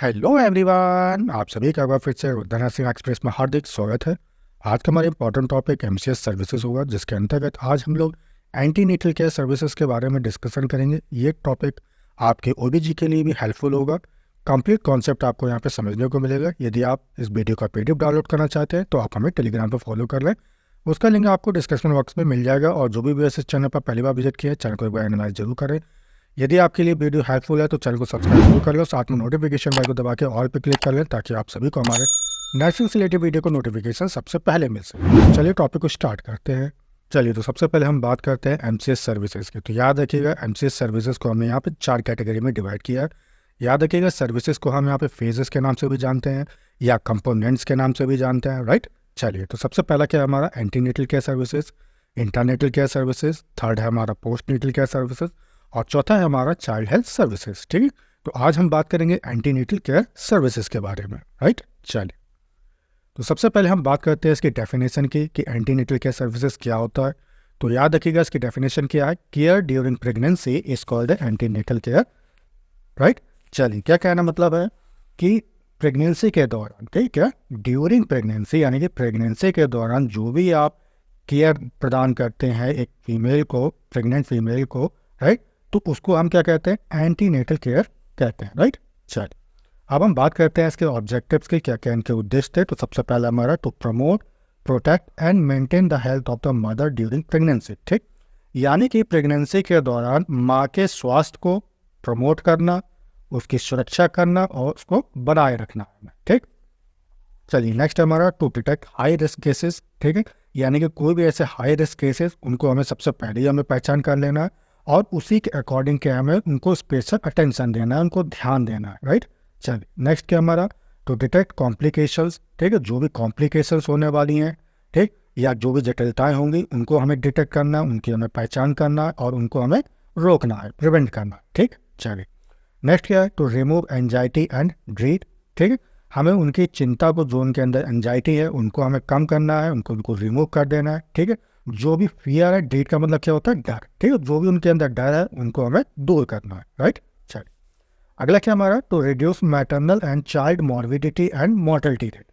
Hello everyone, आप सभी का एक बार फिर से रुद्र सिंह एक्सप्रेस में हार्दिक स्वागत है। आज का हमारा इंपॉर्टेंट टॉपिक एमसीएस सर्विसेज होगा, जिसके अंतर्गत आज हम लोग एंटीनेटल केयर सर्विसेज के बारे में डिस्कशन करेंगे। ये टॉपिक आपके ओबीजी के लिए भी हेल्पफुल होगा। कंप्लीट कॉन्सेप्ट आपको यहाँ पे समझने को मिलेगा। यदि आप इस वीडियो का पीडीएफ डाउनलोड करना चाहते हैं तो आप हमें टेलीग्राम पर फॉलो कर लें, उसका लिंक आपको डिस्क्रिप्शन बॉक्स में मिल जाएगा। और जो भी इस चैनल पर पहली बार विजिट किया है, चैनल को एक बार एनालाइज जरूर करें। यदि आपके लिए वीडियो हेल्पफुल है तो चैनल को सब्सक्राइब जरूर कर लो, साथ में नोटिफिकेशन बेल को दबा के ऑल पे क्लिक कर लें, ताकि आप सभी को हमारे नर्सिंग से रिलेटेड वीडियो को नोटिफिकेशन सबसे पहले मिल सके। चलिए टॉपिक को स्टार्ट करते हैं। चलिए तो सबसे पहले हम बात करते हैं एमसीएस सर्विसेज की। तो याद रखिएगा, एमसीएस सर्विसेज को हमने यहाँ पे 4 कैटेगरी में डिवाइड किया है। याद रखिएगा, सर्विसेज को हम यहाँ पे फेजेस के नाम से भी जानते हैं या कंपोनेंट्स के नाम से भी जानते हैं, राइट। चलिए तो सबसे पहला क्या है हमारा antenatal care services, intranatal care services, third है हमारा पोस्ट नेटल केयर सर्विसेज और चौथा है हमारा चाइल्ड हेल्थ सर्विसेज। ठीक है, तो आज हम बात करेंगे एंटीनेटल केयर सर्विसेज के बारे में, राइट। चलिए तो सबसे पहले हम बात करते हैं इसकी डेफिनेशन की कि एंटीनेटल केयर सर्विसेज क्या होता है। तो याद रखिएगा, इसकी डेफिनेशन क्या है, care during pregnancy is called antenatal care, right. चलिए क्या कहना मतलब है कि प्रेगनेंसी के दौरान, ठीक है, ड्यूरिंग प्रेगनेंसी यानी कि प्रेगनेंसी के दौरान जो भी आप केयर प्रदान करते हैं एक फीमेल को, प्रेग्नेंट फीमेल को, राइट, तो उसको हम क्या कहते हैं, एंटीनेटल केयर कहते हैं, राइट। चलिए अब हम बात करते हैं इसके ऑब्जेक्टिव्स के, क्या क्या इनके उद्देश्य थे। तो सबसे पहला हमारा to promote, protect and maintain the health of the mother during pregnancy, ठीक, यानी कि प्रेगनेंसी के दौरान माँ के स्वास्थ्य को प्रमोट करना, उसकी सुरक्षा करना और उसको बनाए रखना, ठीक। चलिए नेक्स्ट हमारा to detect high risk cases, ठीक है, यानी कि कोई भी ऐसे हाई रिस्क केसेस उनको हमें सबसे पहले हमें पहचान कर लेना है और उसी के अकॉर्डिंग क्या हमें उनको स्पेशल अटेंशन देना है, उनको ध्यान देना है, राइट। चलिए नेक्स्ट क्या हमारा टू डिटेक्ट कॉम्प्लिकेशंस, ठीक है, जो भी कॉम्प्लिकेशंस होने वाली हैं, ठीक, या जो भी जटिलताएं होंगी उनको हमें डिटेक्ट करना है, उनकी हमें पहचान करना है और उनको हमें रोकना है, प्रिवेंट करना है, ठीक। चलिए नेक्स्ट क्या है टू रिमूव एंजाइटी एंड ड्रीड, ठीक है, हमें उनकी चिंता को, जो उनके अंदर एंजाइटी है उनको हमें कम करना है, उनको रिमूव कर देना है, ठीक है। जो भी फियर है, ड्रीड का मतलब क्या होता है, डर, ठीक है, जो भी उनके अंदर डर है उनको हमें दूर करना है, राइट। चलिए अगला क्या हमारा to reduce maternal and child morbidity and mortality rate,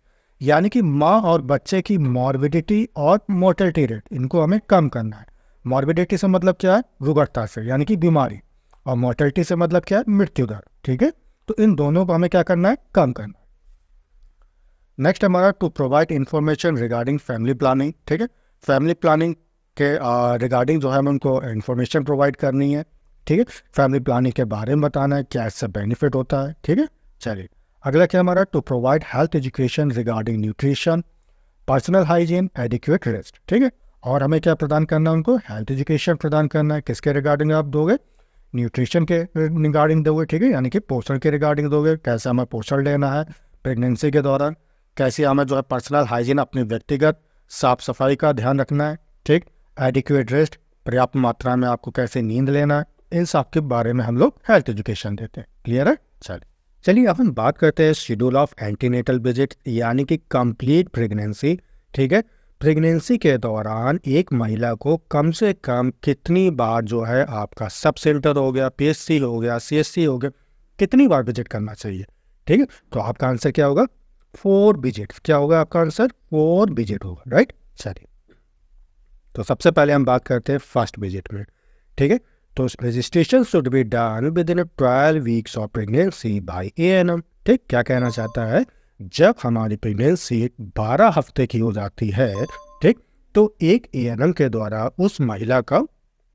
यानी कि माँ और बच्चे की मॉर्बिडिटी और मोर्टेलिटी रेट इनको हमें कम करना है। मॉर्बिडिटी से मतलब क्या है, रुग्णता से, यानी कि बीमारी, और मोर्टेलिटी से मतलब क्या है, मृत्यु दर, ठीक है। तो इन दोनों को हमें क्या करना है, कम करना है। नेक्स्ट हमारा to provide information regarding family planning, ठीक है, फैमिली प्लानिंग के रिगार्डिंग जो है हमें उनको इंफॉर्मेशन प्रोवाइड करनी है, ठीक है, फैमिली प्लानिंग के बारे में बताना है, क्या इससे बेनिफिट होता है, ठीक है। चलिए अगला क्या हमारा to provide health education regarding nutrition, personal hygiene, adequate rest, ठीक है, और हमें क्या प्रदान करना है, उनको हेल्थ एजुकेशन प्रदान करना है। किसके रिगार्डिंग आप दोगे, न्यूट्रिशन के रिगार्डिंग दोगे, ठीक है, यानी कि पोषण के रिगार्डिंग दोगे, कैसे हमें पोषण लेना है प्रेगनेंसी के दौरान, कैसे हमें जो है पर्सनल हाइजीन, अपनी व्यक्तिगत साफ सफाई का ध्यान रखना है, ठीक, एडिक्वेट रेस्ट, पर्याप्त मात्रा में आपको कैसे नींद लेना है, इन सब के बारे में हम लोग हेल्थ एजुकेशन देते हैं। क्लियर है। चलिए अब हम बात करते हैं शेड्यूल ऑफ एंटीनेटल विजिट, यानी कि कंप्लीट प्रेगनेंसी, ठीक है, प्रेगनेंसी के दौरान एक महिला को कम से कम कितनी बार जो है आपका सब सेंटर हो गया, पीएचसी हो गया, सीएचसी हो गया, कितनी बार विजिट करना चाहिए, ठीक है। तो आपका आंसर क्या होगा, 4 विजिट। क्या होगा आपका आंसर, 4 विजिट होगा, राइट। चलिए तो सबसे पहले हम बात करते हैं फर्स्ट विजिट में, ठीक है। तो registration should be done with in 12 weeks of pregnancy bye ANM, ठीक, क्या कहना चाहता है, जब हमारी प्रेगनेंसी 12 हफ्ते की हो जाती है, ठीक, तो एक एएनएम के द्वारा उस महिला का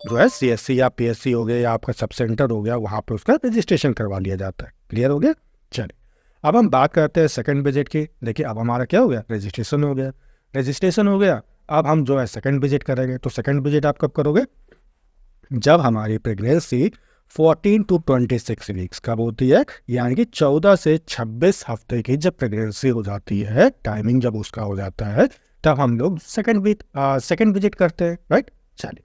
जो है सीएससी या पीएससी हो गया या आपका सब सेंटर हो गया, वहां पर उसका रजिस्ट्रेशन करवा लिया जाता है। क्लियर हो गया। चलिए अब हम बात करते हैं सेकंड विजिट की। देखिए अब हमारा क्या हो गया, रजिस्ट्रेशन हो गया, रजिस्ट्रेशन हो गया। अब हम जो है सेकंड विजिट करेंगे। तो सेकंड विजिट आप कब करोगे, जब हमारी प्रेगनेंसी 14 to 26 वीक्स कब होती है, यानी कि 14 से 26 हफ्ते की जब प्रेगनेंसी हो जाती है, टाइमिंग जब उसका हो जाता है, तब हम लोग सेकंड विजिट करते हैं, राइट। चलिए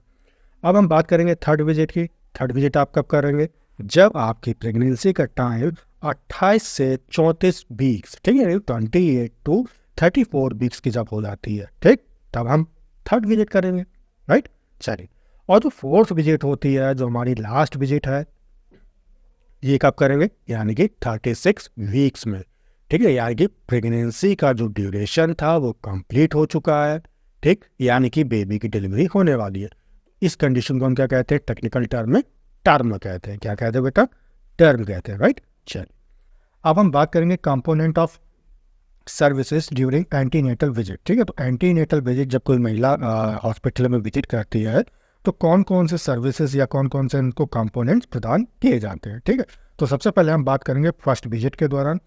अब हम बात करेंगे थर्ड विजिट की। थर्ड विजिट आप कब करेंगे, जब आपकी प्रेगनेंसी का टाइम 28 से 34 वीक्स, ठीक है, 28 to 34 वीक्स की जब हो जाती है, ठीक, तब हम थर्ड विजिट करेंगे, राइट। चलिए और जो फोर्थ विजिट होती है, जो हमारी लास्ट विजिट है, ये कब करेंगे, यानी कि 36 वीक्स में, ठीक है, यानी कि प्रेगनेंसी का जो ड्यूरेशन था वो कंप्लीट हो चुका है, ठीक, यानी कि बेबी की डिलीवरी होने वाली है। इस कंडीशन को हम क्या कहते हैं, टेक्निकल टर्म में टर्म कहते हैं। क्या कहते हैं बेटा, टर्म कहते हैं, राइट। चलिए अब हम बात करेंगे component of services during antenatal visit, ठीक है। तो एंटीनेटल विजिट जब कोई महिला हॉस्पिटल में विजिट करती है तो कौन कौन से सर्विसेज या कौन कौन से इनको कंपोनेंट्स प्रदान किए जाते हैं, ठीक है। तो सबसे पहले हम बात करेंगे फर्स्ट विजिट के दौरान।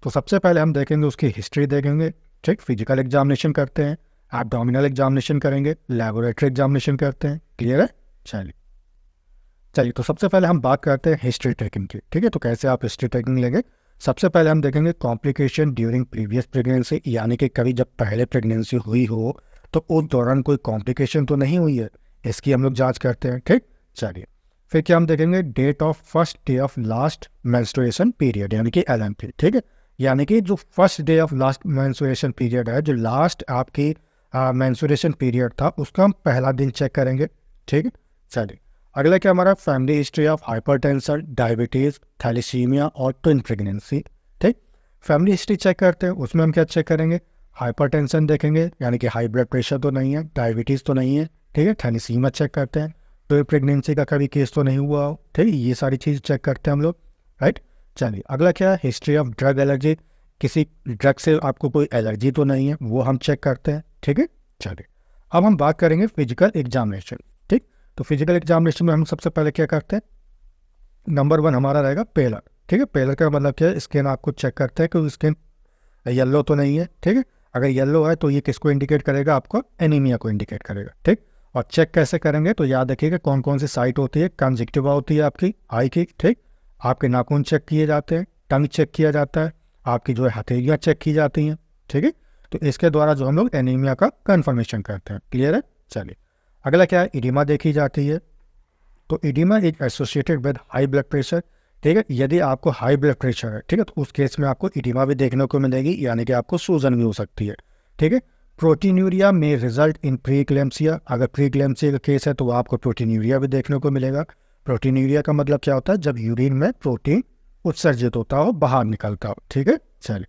तो सबसे पहले हम देखेंगे उसकी हिस्ट्री देखेंगे, ठीक, फिजिकल एग्जामिनेशन करते हैं, एब्डोमिनल एग्जामिनेशन करेंगे, लेबोरेटरी एग्जामिनेशन करते हैं, क्लियर है। चलिए तो सबसे पहले हम बात करते हैं हिस्ट्री टेकिंग की, ठीक है। तो कैसे आप हिस्ट्री टेकिंग लेंगे, सबसे पहले हम देखेंगे कॉम्प्लिकेशन ड्यूरिंग प्रीवियस प्रेगनेंसी, यानी कि कभी जब पहले प्रेगनेंसी हुई हो तो उस दौरान कोई कॉम्प्लिकेशन तो नहीं हुई है, इसकी हम लोग जांच करते हैं, ठीक। चलिए फिर क्या हम देखेंगे, date of first day of last menstruation period, यानी कि LMP, ठीक है। यानी कि जो first day of last menstruation period है, जो लास्ट आपकी मेंस्ट्रुएशन पीरियड था, उसका हम पहला दिन चेक करेंगे, ठीक है। चलिए अगला क्या हमारा, family history of hypertension, diabetes, thalassemia और ट्विन प्रेगनेंसी, ठीक। फैमिली हिस्ट्री चेक करते हैं, उसमें हम क्या चेक करेंगे, हाइपरटेंशन देखेंगे, यानी कि हाई ब्लड प्रेशर तो नहीं है, डायबिटीज़ तो नहीं है, ठीक है, थैलेसीमिया चेक करते हैं, ट्विन प्रेगनेंसी का कभी केस तो नहीं हुआ हो, ठीक है, ये सारी चीज़ चेक करते हैं हम लोग, राइट। चलिए अगला क्या है, हिस्ट्री ऑफ ड्रग एलर्जी, किसी ड्रग से आपको कोई एलर्जी तो नहीं है, वो हम चेक करते हैं, ठीक है। चलिए अब हम बात करेंगे फिजिकल एग्जामिनेशन, ठीक। तो फिजिकल एग्जामिनेशन में हम सबसे पहले क्या करते हैं, नंबर 1 हमारा रहेगा पेलर, ठीक है। पेलर का मतलब क्या है, स्किन आपको चेक करते हैं कि स्किन येलो तो नहीं है, ठीक है। अगर येलो है तो ये किसको इंडिकेट करेगा, आपको एनीमिया को इंडिकेट करेगा, ठीक। और चेक कैसे करेंगे, तो याद रखिएगा कौन कौन सी साइट होती है, कंजक्टिवा होती है आपकी आई की, ठीक। आपके नाखून चेक किए जाते हैं, टंग चेक किया जाता है, आपकी जो है हथेलियाँ चेक की जाती हैं, ठीक है। तो इसके द्वारा जो हम लोग एनीमिया का कन्फर्मेशन करते हैं, क्लियर है। चलिए अगला क्या है, इडिमा देखी जाती है। तो oedema is associated with high blood pressure, ठीक है। यदि आपको हाई ब्लड प्रेशर है, ठीक है, तो उस केस में आपको इडिमा भी देखने को मिलेगी, यानी कि आपको सूजन भी हो सकती है, ठीक है। प्रोटीन्यूरिया में रिजल्ट इन प्रीक्लेम्सिया, अगर प्रीक्लेम्सिया का केस है तो आपको प्रोटीन्यूरिया भी देखने को मिलेगा। प्रोटीन्यूरिया का मतलब क्या होता है, जब यूरिन में प्रोटीन उत्सर्जित होता हो, बाहर निकलता हो, ठीक है। चलिए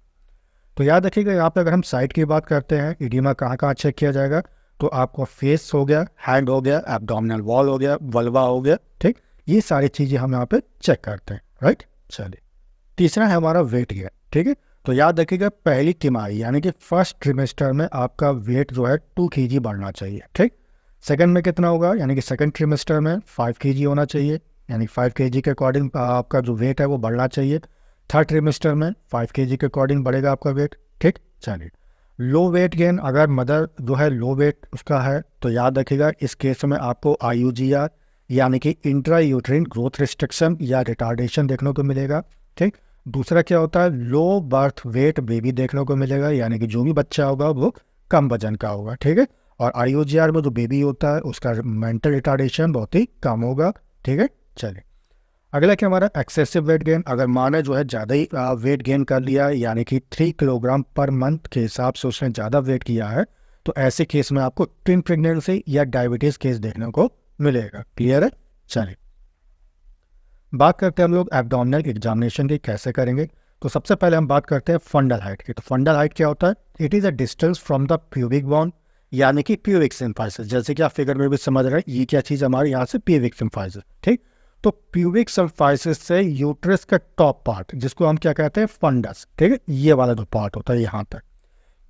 तो याद रखिएगा यहाँ पे अगर हम साइट की बात करते हैं, इडिमा कहाँ कहाँ चेक किया जाएगा, तो आपको फेस हो गया, हैंड हो गया, एब्डोमिनल वॉल हो गया, वल्वा हो गया, ठीक, ये सारी चीज़ें हम यहाँ पे चेक करते हैं, राइट। चलिए तीसरा है हमारा वेट गेन, ठीक है। तो याद रखिएगा पहली तिमाही यानी कि फर्स्ट ट्रिमेस्टर में आपका वेट जो है 2 kg बढ़ना चाहिए, ठीक। सेकंड में कितना होगा, यानी कि सेकंड ट्रिमेस्टर में 5 kg होना चाहिए, यानी 5 kg के अकॉर्डिंग आपका जो वेट है वो बढ़ना चाहिए। थर्ड ट्रिमेस्टर में 5 kg के अकॉर्डिंग बढ़ेगा आपका वेट, ठीक। चलिए लो वेट गेन, अगर मदर जो है लो वेट उसका है तो याद रखिएगा इस केस में आपको IUGR यानी कि इंट्रा यूट्राइन ग्रोथ रिस्ट्रिक्शन या रिटार्डेशन देखने को मिलेगा, ठीक। दूसरा क्या होता है, लो बर्थ वेट बेबी देखने को मिलेगा, यानी कि जो भी बच्चा होगा वो कम वजन का होगा, ठीक है। और IUGR में जो बेबी होता है उसका मेंटल रिटार्डेशन बहुत ही कम होगा, ठीक है। चलिए अगला क्या हमारा एक्सेसिव वेट गेन, अगर माँ ने जो है ज़्यादा ही वेट गेन कर लिया है, यानी कि 3 किलोग्राम पर मंथ के हिसाब से उसने ज़्यादा वेट किया है, तो ऐसे केस में आपको ट्विन प्रेगनेंसी या डायबिटीज़ केस देखने को मिलेगा, क्लियर है। चलिए बात करते हैं हम लोग एब्डोमिनल एग्जामिनेशन की कैसे करेंगे। तो सबसे पहले हम बात करते हैं फंडल हाइट की। तो फंडल हाइट क्या होता है, it is a distance from the pubic bone, यानी कि प्यूबिक सिम्फाइसिस, जैसे कि आप फिगर में भी समझ रहे हैं, ये क्या चीज़ हमारे यहाँ से प्यूबिक सिम्फाइसिस, ठीक। तो प्यूबिक सिम्फाइसिस से यूट्रस का टॉप पार्ट जिसको हम क्या कहते हैं फंडस, ठीक है, ये वाला जो पार्ट होता है यहाँ तक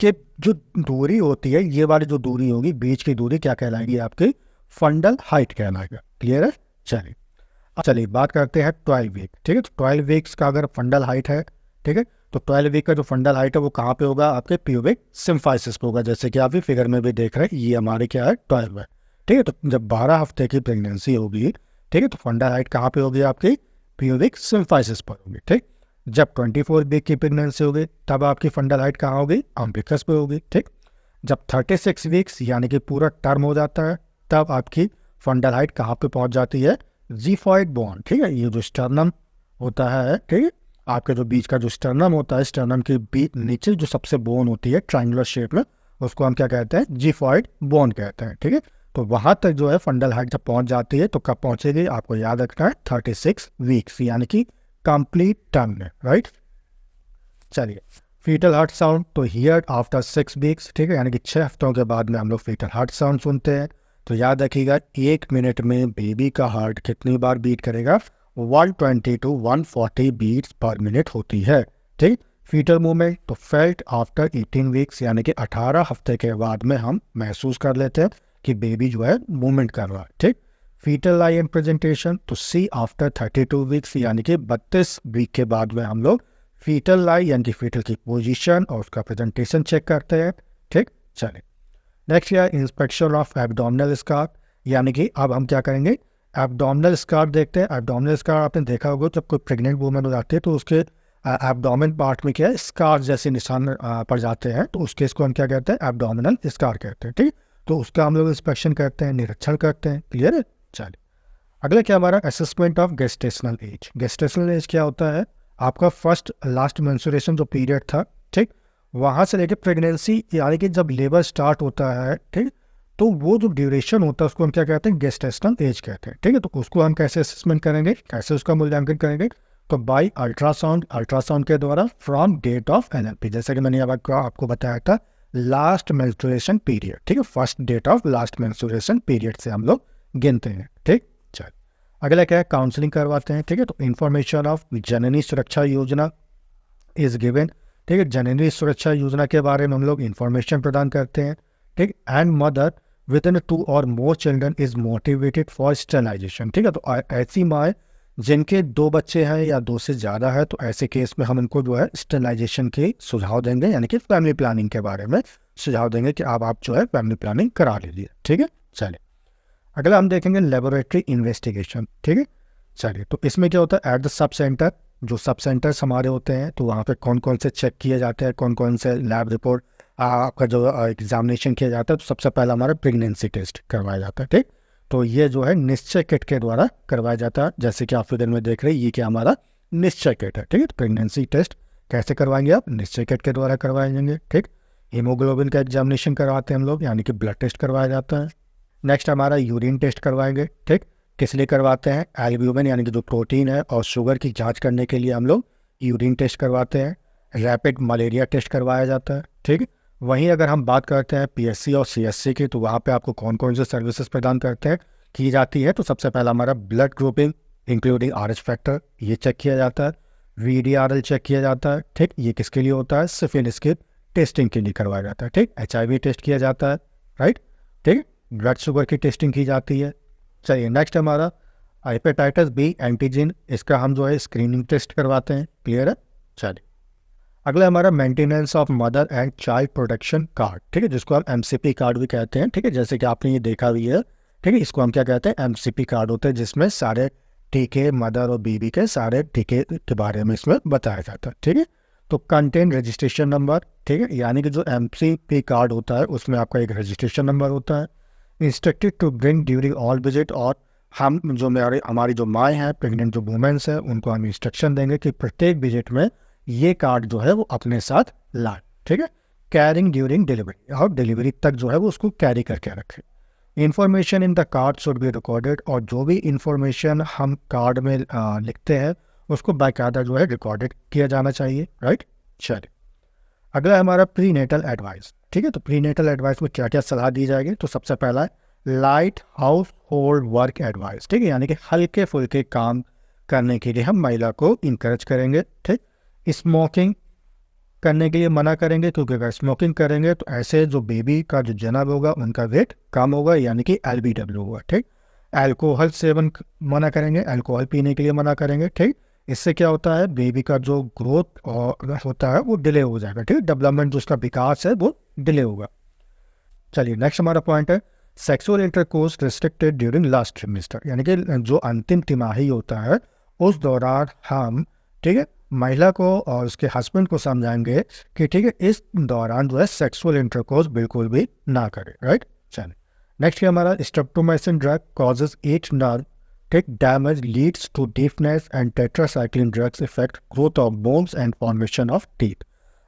कि जो दूरी होती है, ये वाली जो दूरी होगी बीच की दूरी क्या कहलाएगी, आपकी फंडल हाइट कहलाएगा, क्लियर है। चलिए बात करते हैं 12 वीक, ठीक है। तो 12 वीक्स का अगर फंडल हाइट है, ठीक है, तो 12 वीक का जो फंडल हाइट है वो कहाँ पे होगा, आपके प्यूबिक सिम्फाइसिस पे होगा, जैसे कि आप भी फिगर में भी देख रहे हैं, ये हमारे क्या है 12 है, ठीक है। तो जब 12 हफ्ते की प्रेगनेंसी होगी, ठीक है, तो फंडल हाइट कहाँ पे होगी, आपकी प्यूबिक सिम्फाइसिस पर होगी, ठीक। जब 24 वीक की प्रेगनेंसी होगी तब आपकी फंडल हाइट कहाँ होगी, अम्बिकस पे होगी, ठीक। जब 36 वीक्स यानी कि पूरा टर्म हो जाता है तब आपकी फंडल हाइट कहाँ पे पहुँच जाती है, ज़िफॉइड बोन, ठीक है, ये जो स्टर्नम होता है, ठीक है, आपके जो बीच का जो स्टर्नम होता है, स्टर्नम के बीच नीचे जो सबसे बोन होती है ट्रायंगुलर शेप में, उसको हम क्या कहते हैं, ज़िफॉइड बोन कहते हैं, ठीक है। तो वहाँ तक जो है फंडल हाइट जब पहुँच जाती है तो कब पहुँचेगी, आपको याद रखना है 36 वीक्स यानी कि कंप्लीट टर्म है, राइट। चलिए, फीटल हार्ट साउंड तो हियर आफ्टर 6 वीक्स, ठीक है, यानी कि 6 हफ्तों के बाद में हम लोग फीटल हार्ट साउंड सुनते हैं। तो याद रखिएगा 1 मिनट में बेबी का हार्ट कितनी बार बीट करेगा, 120 to 140 बीट्स पर मिनट होती है, ठीक। फीटल मूवमेंट तो फेल्ट आफ्टर 18 वीक्स, यानी कि 18 हफ्ते के बाद में हम महसूस कर लेते हैं कि बेबी जो है मूवमेंट कर रहा है, ठीक। फीटल लाई एंड प्रेजेंटेशन तो सी आफ्टर 32 वीक्स, यानी कि 32 वीक के बाद में हम लोग फीटल लाई यानी कि फीटल की पोजीशन और उसका प्रेजेंटेशन चेक करते हैं, ठीक। चलिए, नेक्स्ट है इंस्पेक्शन ऑफ एब्डोमिनल स्कार, यानी कि अब हम क्या करेंगे, एब्डोमिनल स्कार देखते हैं। एब्डोमिनल स्कार आपने देखा होगा, जब कोई प्रेग्नेंट वूमेन हो जाती है तो उसके एब्डोमिन पार्ट में क्या है, स्कार जैसे निशान पड़ जाते हैं, तो उस केस को हम क्या कहते हैं, एब्डोमिनल स्कार कहते हैं, ठीक। तो उसका हम लोग इंस्पेक्शन करते हैं, निरीक्षण करते हैं, क्लियर है। चलिए, अगला क्या हमारा assessment of gestational age. Gestational age क्या होता है, आपका फर्स्ट लास्ट मेंस्ट्रुएशन जो पीरियड था, ठीक, वहाँ से लेकर प्रेगनेंसी यानी कि जब लेबर स्टार्ट होता है, ठीक, तो वो जो ड्यूरेशन होता है उसको हम क्या कहते हैं, गेस्टेशनल एज कहते हैं, ठीक है। तो उसको हम कैसे असेसमेंट करेंगे, कैसे उसका मूल्यांकन करेंगे, तो बाय अल्ट्रासाउंड, अल्ट्रासाउंड के द्वारा फ्रॉम डेट ऑफ एनएलपी, जैसे कि मैंने आपको बताया था लास्ट मेंस्ट्रुएशन पीरियड, ठीक है, first date of last menstruation period से हम लोग गिनते हैं, ठीक। चल, अगला क्या है, काउंसलिंग करवाते हैं, ठीक है। तो इंफॉर्मेशन ऑफ जननी सुरक्षा योजना इज गिवन, ठीक है, जननी सुरक्षा योजना के बारे में हम लोग इंफॉर्मेशन प्रदान करते हैं, ठीक। एंड मदर विद इन 2 और more children is motivated for sterilisation, ठीक है। तो ऐसी माँ जिनके 2 बच्चे हैं या 2 से ज़्यादा है, तो ऐसे केस में हम इनको जो है स्टरलाइजेशन के सुझाव देंगे, यानी कि फैमिली प्लानिंग के बारे में सुझाव देंगे कि आप जो है फैमिली प्लानिंग करा लीजिए, ठीक है। चलिए, अगला हम देखेंगे लेबोरेटरी इन्वेस्टिगेशन, ठीक है। चलिए, तो इसमें क्या होता है, एट द सब सेंटर, जो सब सेंटर्स हमारे होते हैं, तो वहाँ पे कौन कौन से चेक किए जाते हैं, कौन कौन से लैब रिपोर्ट आपका जो एग्जामिनेशन किया जाता है, तो सबसे पहला हमारा प्रेगनेंसी टेस्ट करवाया जाता है, ठीक। तो ये जो है निश्चय किट के द्वारा करवाया जाता है, जैसे कि आप फिगर में देख रहे हैं, ये क्या हमारा निश्चय किट है, ठीक है। तो प्रेगनेंसी टेस्ट कैसे करवाएंगे आप, निश्चय किट के द्वारा करवाएंगे, ठीक। हीमोग्लोबिन का एग्जामिनेशन करवाते हैं हम लोग, यानी कि ब्लड टेस्ट करवाया जाता है। नेक्स्ट हमारा यूरिन टेस्ट करवाएंगे, ठीक। किस लिए करवाते हैं, एल्ब्यूमिन यानी कि जो प्रोटीन है और शुगर की जांच करने के लिए हम लोग यूरिन टेस्ट करवाते हैं। रैपिड मलेरिया टेस्ट करवाया जाता है, ठीक। वहीं अगर हम बात करते हैं पीएससी और सीएससी की, तो वहाँ पे आपको कौन कौन से सर्विसेज प्रदान करते हैं की जाती है, तो सबसे पहला हमारा blood grouping including RH factor, ये चेक किया जाता है। वीडीआरएल चेक किया जाता है, ठीक। ये किसके लिए होता है, सिफिलिस की टेस्टिंग के लिए करवाया जाता है, ठीक। एचआईवी टेस्ट किया जाता है, राइट, ठीक। ब्लड शुगर की टेस्टिंग की जाती है। चलिए, नेक्स्ट हमारा हेपेटाइटिस बी एंटीजन, इसका हम जो है स्क्रीनिंग टेस्ट करवाते हैं, क्लियर है। चलिए, अगला हमारा maintenance of mother and child protection card, ठीक है, जिसको हम एमसीपी कार्ड भी कहते हैं, ठीक है, जैसे कि आपने ये देखा भी है, ठीक है। इसको हम क्या कहते हैं, एमसीपी कार्ड होते हैं, जिसमें सारे टीके मदर और बेबी के सारे टीके के बारे में इसमें बताया जाता है, ठीक है। तो कंटेन रजिस्ट्रेशन नंबर, ठीक है, यानी कि जो एमसीपी कार्ड होता है उसमें आपका एक रजिस्ट्रेशन नंबर होता है। Instructed to bring during all visit, और हम जो हमारी जो माएँ हैं, प्रेग्नेंट जो वुमेन्स हैं, उनको हम इंस्ट्रक्शन देंगे कि प्रत्येक विजिट में ये कार्ड जो है वो अपने साथ लाए, ठीक है। कैरिंग ड्यूरिंग डिलीवरी, और डिलीवरी तक जो है वो उसको कैरी करके रखें। Information in the card should be recorded, और जो भी इंफॉर्मेशन हम कार्ड में लिखते हैं उसको बाकायदा जो है रिकॉर्डेड किया जाना चाहिए, राइट। चलिए, अगला हमारा प्री नेटल एडवाइस, ठीक है। तो प्री नेटल एडवाइस में क्या क्या सलाह दी जाएगी, तो सबसे पहला है light house hold work advice, ठीक है, यानी कि हल्के फुल्के काम करने के लिए हम महिला को इंकरेज करेंगे, ठीक। स्मोकिंग करने के लिए मना करेंगे, क्योंकि अगर स्मोकिंग करेंगे तो ऐसे जो बेबी का जो जन्म होगा उनका वेट कम होगा, यानी कि एलबीडब्ल्यू होगा, ठीक। अल्कोहल सेवन मना करेंगे, अल्कोहल पीने के लिए मना करेंगे, ठीक। इससे क्या होता है, बेबी का जो ग्रोथ होता है वो डिले हो जाएगा, ठीक। डेवलपमेंट जो उसका विकास है वो डिले होगा। चलिए, नेक्स्ट हमारा पॉइंट है sexual intercourse restricted during last trimester, यानी कि जो अंतिम तिमाही होता है उस दौरान हम, ठीक है, महिला को और उसके हस्बैंड को समझाएंगे कि ठीक है इस दौरान जो है सेक्सुअल इंटरकोर्स बिल्कुल भी ना करें, राइट। चलिए, नेक्स्ट है हमारा streptomycin drug causes each nerve, ठीक, damage leads to deafness and tetracycline drugs effect growth of bones and formation of teeth.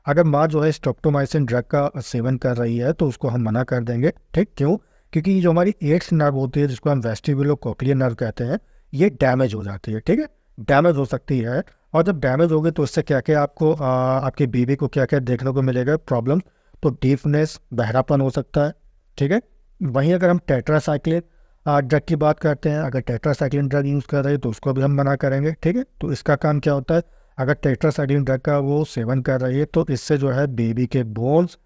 अगर माँ जो है स्ट्रेप्टोमाइसिन ड्रग का सेवन कर रही है तो उसको हम मना कर देंगे, ठीक। क्यों, क्योंकि जो हमारी एट्स नर्व होती है, जिसको हम वेस्टिबुलो कोक्लियर नर्व कहते हैं, ये डैमेज हो जाती है, ठीक है, डैमेज हो सकती है और जब डैमेज होगी तो उससे क्या क्या आपको आपकी बीवी को क्या क्या देखने को मिलेगा प्रॉब्लम, तो डीफनेस, बहरापन हो सकता है, ठीक है। वहीं अगर हम टेट्रासाइक्लिन ड्रग की बात करते हैं, अगर टेट्रासाइक्लिन ड्रग यूज़ कर रहे हैं तो उसको भी हम मना करेंगे, ठीक है। तो इसका काम क्या होता है, अगर टेट्रासाइक्लिन ड्रग का वो सेवन कर रही है तो इससे जो है बेबी के बोन्स,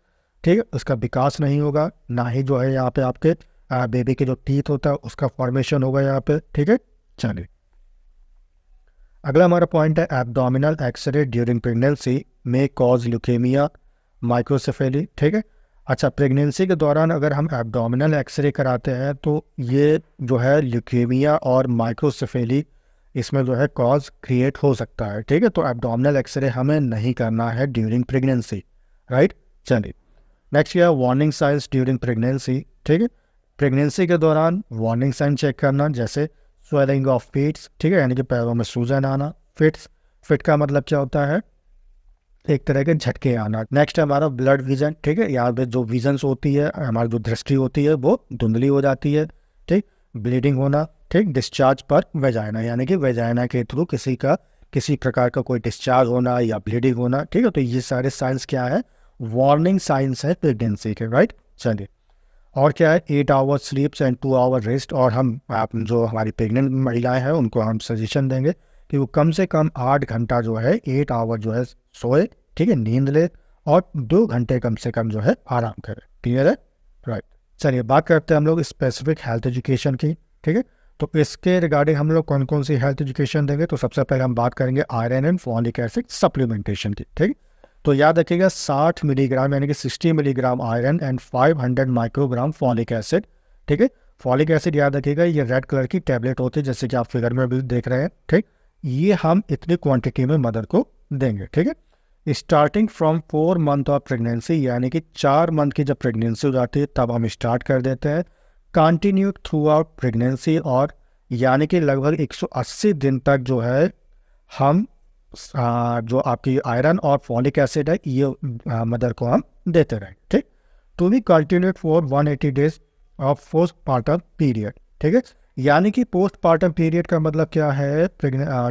ठीक है, उसका विकास नहीं होगा, ना ही जो है यहाँ पे आपके बेबी के जो टीथ होता है उसका फॉर्मेशन होगा यहाँ पे, ठीक है। चलिए अगला हमारा पॉइंट है एब्डोमिनल एक्सरे ड्यूरिंग प्रेगनेंसी में कॉज ल्यूकेमिया माइक्रोसेफेली, ठीक है। अच्छा, प्रेगनेंसी के दौरान अगर हम एब्डोमिनल एक्सरे कराते हैं तो ये जो है ल्यूकेमिया और माइक्रोसेफेली इसमें जो है कॉज क्रिएट हो सकता है, ठीक है। तो एब्डोमिनल एक्सरे हमें नहीं करना है ड्यूरिंग प्रेगनेंसी, राइट। चलिए नेक्स्ट क्या है, वार्निंग साइंस ड्यूरिंग प्रेगनेंसी, ठीक है। प्रेगनेंसी के दौरान वार्निंग साइन चेक करना, जैसे स्वेलिंग ऑफ फीट्स, ठीक है, यानी कि पैरों में सूजन आना। फिट्स, फिट का मतलब क्या होता है, एक तरह के झटके आना। नेक्स्ट है हमारा ब्लड विजन, ठीक है, यहाँ पे जो विजन्स होती है, हमारी जो दृष्टि होती है वो धुंधली हो जाती है, ठीक। ब्लीडिंग होना, ठीक। डिस्चार्ज पर वेजाइना, यानी कि वेजाइना के थ्रू किसी प्रकार का कोई डिस्चार्ज होना या ब्लीडिंग होना, ठीक है। तो ये सारे साइंस क्या है, वार्निंग साइंस है प्रेगनेंसी के, राइट। चलिए और क्या है, 8 hour sleeps and 2 hour rest. और हम आप जो हमारी प्रेग्नेंट महिलाएं हैं उनको हम सजेशन देंगे कि वो कम से कम 8 घंटा जो है 8 आवर जो है सोए, ठीक है, नींद ले, और 2 घंटे कम से कम जो है आराम करे। क्लियर है, राइट। चलिए बात करते हैं हम लोग स्पेसिफिक हेल्थ एजुकेशन की, ठीक है। तो इसके रिगार्डिंग हम लोग कौन कौन सी हेल्थ एजुकेशन देंगे, तो सबसे पहले हम बात करेंगे iron and folic acid supplementation की, ठीक। तो याद रखिएगा 60 मिलीग्राम यानी कि 60 milligram iron and 500 microgram folic acid, ठीक है। फॉलिक एसिड याद रखिएगा ये रेड कलर की टैबलेट होती है, जैसे कि आप फिगर में भी देख रहे हैं, ठीक। ये हम इतनी क्वांटिटी में मदर को देंगे, ठीक है। Starting from 4 month of pregnancy, यानी कि 4 मंथ की जब प्रेगनेंसी हो जाती है तब हम स्टार्ट कर देते हैं। कंटिन्यू थ्रू आउट प्रेगनेंसी, और यानी कि लगभग 180 दिन तक जो है हम जो आपकी आयरन और फॉलिक एसिड है ये मदर को हम देते रहेंगे, ठीक। To be continued for 180 days of postpartum period, ठीक है। यानी कि पोस्ट पार्टम पीरियड का मतलब क्या है,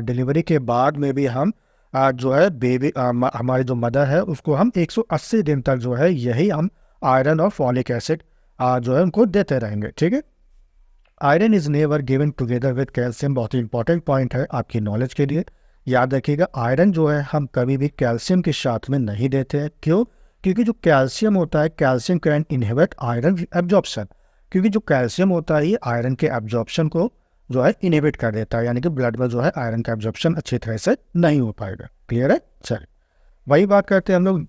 डिलीवरी के बाद में भी हम जो है बेबी हमारी जो मदर है उसको हम 180 दिन तक जो है यही हम आयरन और फॉलिक एसिड जो है उनको देते रहेंगे, ठीक है। Iron is never given together with calcium, बहुत ही इंपॉर्टेंट पॉइंट है आपकी नॉलेज के लिए। याद रखिएगा आयरन जो है हम कभी भी कैल्शियम के साथ में नहीं देते हैं। क्यों? क्योंकि जो कैल्शियम होता है, calcium can inhibit iron absorption, क्योंकि जो कैल्शियम होता है ये आयरन के एब्जॉर्प्शन को जो है इनहिबिट कर देता है, यानी कि ब्लड में जो है आयरन का एब्जॉर्प्शन अच्छी तरह से नहीं हो पाएगा। क्लियर है, चलिए वही बात करते हैं हम लोग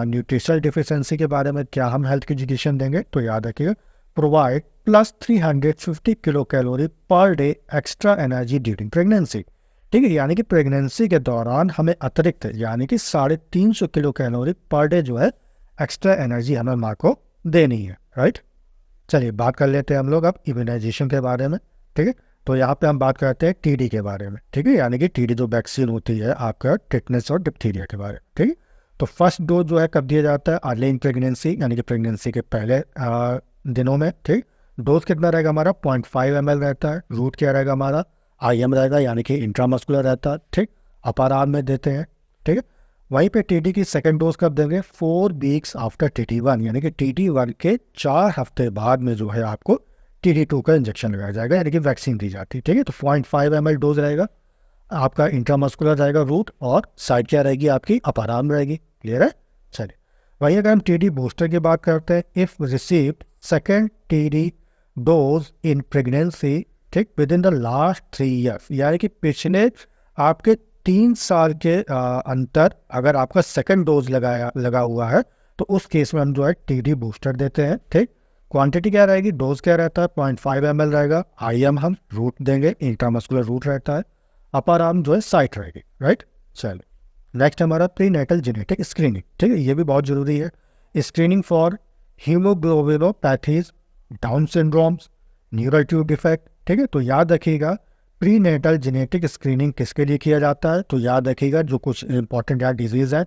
न्यूट्रिशनल डिफिशियंसी के बारे में, क्या हम हेल्थ एजुकेशन देंगे। तो याद रखिएगा provide plus 350 kilo calorie per day extra energy during pregnancy, ठीक है। यानी कि प्रेगनेंसी के दौरान हमें अतिरिक्त यानी कि 350 किलो कैलोरी पर डे जो है एक्स्ट्रा एनर्जी हमें माँ को देनी है, राइट। चलिए बात कर लेते हैं हम लोग अब इम्यूनाइजेशन के बारे में, ठीक है। तो यहाँ पे हम बात करते हैं टीडी के बारे में, ठीक है, यानी कि टीडी जो वैक्सीन होती है आपका टिटनेस और डिप्थीरिया के बारे में, ठीक है। तो फर्स्ट डोज जो है कब दिया जाता है, अर्ली इन प्रेगनेंसी, यानी कि प्रेगनेंसी के पहले दिनों में, ठीक। डोज कितना रहेगा हमारा, 0.5 ml रहता है। रूट क्या रहेगा हमारा, IM रहेगा, यानी कि इंट्रामस्कुलर रहता है, ठीक। अपर आर्म में देते हैं, ठीक है। वहीं पे टीडी की सेकंड डोज कब देंगे, 4 वीक्स आफ्टर TT1, यानी कि TT1 के 4 हफ्ते बाद में जो है आपको TT2 का इंजेक्शन लगाया जाएगा, यानी कि वैक्सीन दी जाती है, ठीक है। तो 0.5 ml डोज रहेगा आपका, इंट्रामस्कुलर रहेगा रूट, और साइड क्या रहेगी आपकी, अपर आर्म रहेगी। क्लियर है, चलिए वहीं अगर हम TD बूस्टर की बात करते हैं, if received second TD dose in pregnancy, ठीक, within the last 3 years, यानी कि पिछले आपके 3 साल के अंतर अगर आपका सेकंड डोज लगा हुआ है तो उस केस में हम जो है TD बूस्टर देते हैं, ठीक। क्वांटिटी क्या रहेगी, डोज क्या रहता है, 0.5 ml रहेगा। IM हम रूट देंगे, इंट्रामस्कुलर रूट रहता है, अपर आर्म जो है साइट रहेगी, राइट। चलिए नेक्स्ट हमारा प्रीनेटल जेनेटिक स्क्रीनिंग, ठीक है, ये भी बहुत जरूरी है। Screening for haemoglobinopathies, down syndromes, neural tube defect, ठीक है। तो याद रखिएगा प्रीनेटल जेनेटिक स्क्रीनिंग किसके लिए किया जाता है, तो याद रखिएगा जो कुछ इंपॉर्टेंट यार डिजीज है,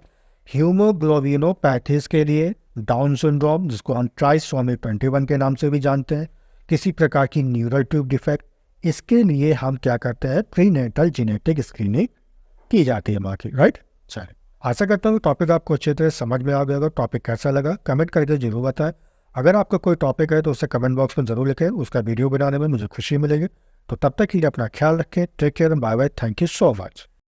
हीमोग्लोबिनोपैथीज के लिए, डाउन सिंड्रोम जिसको हम ट्राइसोमी 21 के नाम से भी जानते हैं, किसी प्रकार की न्यूरल ट्यूब डिफेक्ट, इसके लिए हम क्या करते हैं, प्रीनेटल जेनेटिक स्क्रीनिंग की जाती है बाकी, राइट। चलिए, आशा करता हूँ टॉपिक आपको अच्छी तरह समझ में आ गया होगा। टॉपिक कैसा लगा कमेंट करके जरूर बताएं। अगर आपका कोई टॉपिक है तो उसे कमेंट बॉक्स में जरूर लिखें, उसका वीडियो बनाने में मुझे खुशी मिलेगी। तो तब तक के लिए अपना ख्याल रखें। Take care, bye bye, thank you so much.